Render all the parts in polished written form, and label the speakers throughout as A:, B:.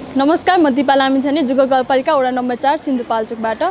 A: नमस्कार, म दिपा लामिछाने जुग गाउँपालिका वडा नम्बर 4 सिन्धुपाल्चोकबाट।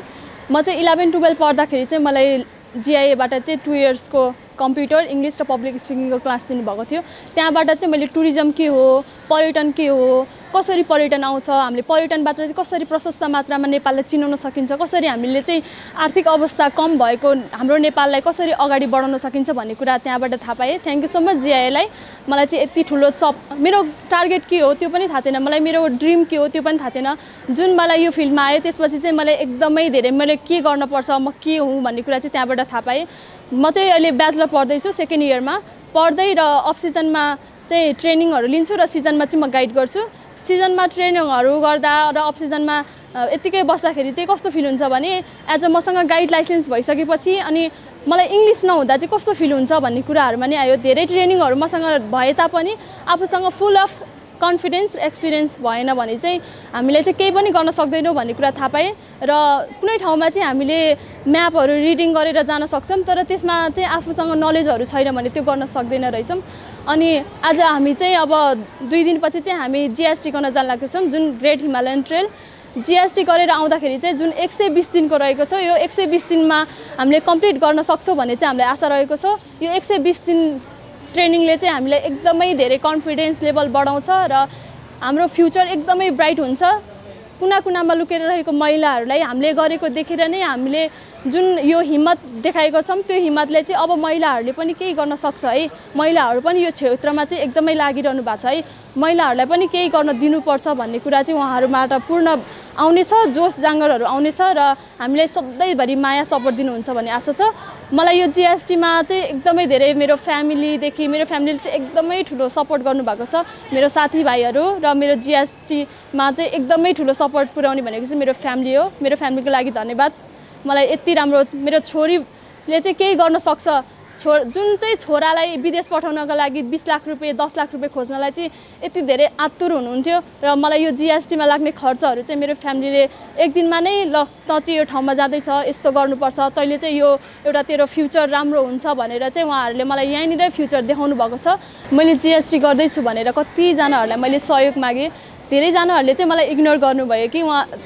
A: म चाहिँ 11-12 पढ्दाखेरि चाहिँ मलाई जिआईएबाट चाहिँ 2 इयर्सको कम्प्युटर इंग्लिश र पब्लिक स्पिकिङको क्लास दिनुभएको थियो। त्यहाँबाट चाहिँ मैले टुरिज्म के हो, पर्यटन के हो, कसरी पर्यटन आउँछ, हामीले पर्यटनबाट चाहिँ कसरी प्रशस्त मात्रामा नेपाललाई चिनाउन सकिन्छ, कसरी हामीले चाहिँ आर्थिक अवस्था कम भएको हाम्रो नेपाललाई कसरी अगाडि बढाउन सकिन्छ भन्ने कुरा त्यहाँबाट थाहा पाएँ। थ्यांक यू सो मच जिआईएलाई। मलाई चाहिँ यति ठुलो मेरो टार्गेट के हो त्यो पनि थाहा थिएन, मलाई मेरो ड्रिम के हो त्यो पनि थाहा थिएन। जुन मलाई यो फिल्डमा आए त्यसपछि चाहिँ मलाई एकदमै धेरै मैले के गर्न पर्छ, म के हुँ भन्ने कुरा चाहिँ त्यहाँबाट थाहा पाएँ। म चाहिँ अहिले ब्याचलर पढ्दैछु, सेकेन्ड इयरमा पढ्दै र अफ सिजनमा चाहिँ ट्रेनिङहरू लिन्छु र सिजनमा चाहिँ म गाइड गर्छु। सिजनमा ट्रेनिङहरू गर्दा र अफ सिजनमा यतिकै बस्दाखेरि चाहिँ कस्तो फिल हुन्छ भने एज अ मसँग गाइड लाइसेन्स भइसकेपछि अनि मलाई इङ्ग्लिस नहुँदा चाहिँ कस्तो फिल हुन्छ भन्ने कुराहरूमा नि आयो। धेरै ट्रेनिङहरू मसँग भए तापनि आफूसँग फुल अफ कन्फिडेन्स एक्सपिरियन्स भएन भने चाहिँ हामीले चाहिँ केही पनि गर्न सक्दैनौँ भन्ने कुरा थाहा पाएँ। र कुनै ठाउँमा चाहिँ हामीले म्यापहरू रिडिङ गरेर जान सक्छौँ, तर त्यसमा चाहिँ आफूसँग नलेजहरू छैन भने त्यो गर्न सक्दैन रहेछौँ। अनि आज हामी चाहिँ अब 2 दिनपछि चाहिँ हामी जीएसटी गर्न जान लाग्दैछौँ, जुन ग्रेट हिमालयन ट्रेल। जीएसटी गरेर आउँदाखेरि चाहिँ जुन 120 दिनको रहेको छ, यो 120 दिनमा हामीले कम्प्लिट गर्न सक्छौँ भन्ने चाहिँ हामीलाई आशा रहेको छ। यो 120 दिन ट्रेनिङले चाहिँ हामीलाई एकदमै धेरै कन्फिडेन्स लेभल बढाउँछ र हाम्रो फ्युचर एकदमै ब्राइट हुन्छ। कुना कुनामा लुकेर रहेको महिलाहरूलाई हामीले गरेको देखेर नै हामीले जुन यो हिम्मत देखाएको छौँ, त्यो हिम्मतले चाहिँ अब महिलाहरूले पनि केही गर्न सक्छ है। महिलाहरू पनि यो क्षेत्रमा चाहिँ एकदमै लागिरहनु भएको छ है। महिलाहरूलाई पनि केही गर्न दिनुपर्छ भन्ने कुरा चाहिँ उहाँहरूबाट पूर्ण आउनेछ, जोस जाँगरहरू आउनेछ र हामीलाई सधैँभरि माया सपोर्ट दिनुहुन्छ भन्ने आशा छ। मलाई यो जीएसटीमा चाहिँ एकदमै धेरै मेरो फ्यामिलीले चाहिँ एकदमै ठुलो सपोर्ट गर्नुभएको छ। मेरो साथीभाइहरू र मेरो जीएसटीमा चाहिँ एकदमै ठुलो सपोर्ट पुर्याउने भनेको चाहिँ मेरो फ्यामिली हो। मेरो फ्यामिलीको लागि धन्यवाद। मलाई यति राम्रो मेरो छोरीले चाहिँ केही गर्न सक्छ, जुन चाहिँ छोरालाई विदेश पठाउनको लागि 20 लाख रुपियाँ 10 लाख रुपियाँ खोज्नलाई चाहिँ यति धेरै आतुर हुनुहुन्थ्यो र मलाई यो जीएसटीमा लाग्ने खर्चहरू चाहिँ मेरो फ्यामिलीले एक दिनमा नै ल त चाहिँ यो ठाउँमा जाँदैछ, यस्तो गर्नुपर्छ, तैँले चाहिँ यो एउटा तेरो फ्युचर राम्रो हुन्छ भनेर चाहिँ उहाँहरूले मलाई यहीँनिरै फ्युचर देखाउनु भएको छ। मैले जीएसटी गर्दैछु भनेर कतिजनाहरूलाई मैले सहयोग मागेँ। धेरैजनाहरूले चाहिँ मलाई इग्नोर गर्नुभयो कि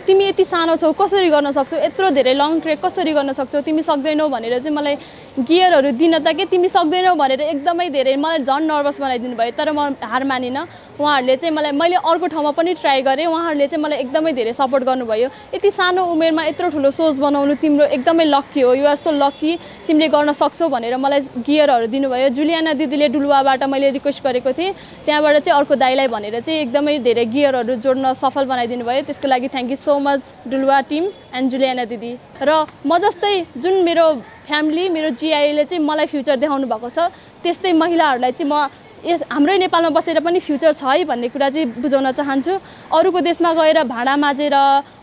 A: तिमी यति सानो छौ, कसरी गर्न सक्छौ, यत्रो धेरै लङ ट्रेक कसरी गर्न सक्छौ, तिमी सक्दैनौ भनेर चाहिँ मलाई गियरहरू दिन त के तिमी सक्दैनौ भनेर एकदमै धेरै मलाई झन् नर्भस बनाइदिनु भयो। तर म हार मानिनँ। उहाँहरूले चाहिँ मैले अर्को ठाउँमा पनि ट्राई गरेँ, उहाँहरूले चाहिँ मलाई एकदमै धेरै सपोर्ट गर्नुभयो। यति सानो उमेरमा यत्रो ठुलो सोच बनाउनु तिम्रो एकदमै लक्की हो, युआर सो लक्की, तिमीले गर्न सक्छौ भनेर मलाई गियरहरू दिनुभयो। जुलियाना दिदीले डुलुवाबाट मैले रिक्वेस्ट गरेको थिएँ, त्यहाँबाट चाहिँ अर्को दाइलाई भनेर चाहिँ एकदमै धेरै गियरहरू जोड्न सफल बनाइदिनु भयो। त्यसको लागि thank you so much Duluwa team and Juliana दिदी। र म जस्तै जुन मेरो फ्यामिली मेरो जिआईले चाहिँ मलाई फ्युचर देखाउनु भएको छ, त्यस्तै महिलाहरूलाई चाहिँ म हाम्रै नेपालमा बसेर पनि फ्युचर छ है भन्ने कुरा चाहिँ बुझाउन चाहन्छु। अरूको देशमा गएर भाँडा माझेर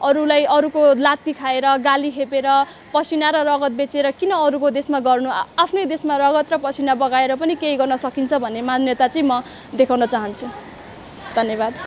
A: अरूलाई अरूको लात्ती खाएर गाली खेपेर पसिना र रगत बेचेर किन अरूको देशमा गर्नु, आफ्नै देशमा रगत र पसिना बगाएर पनि केही गर्न सकिन्छ भन्ने मान्यता चाहिँ म देखाउन चाहन्छु। धन्यवाद।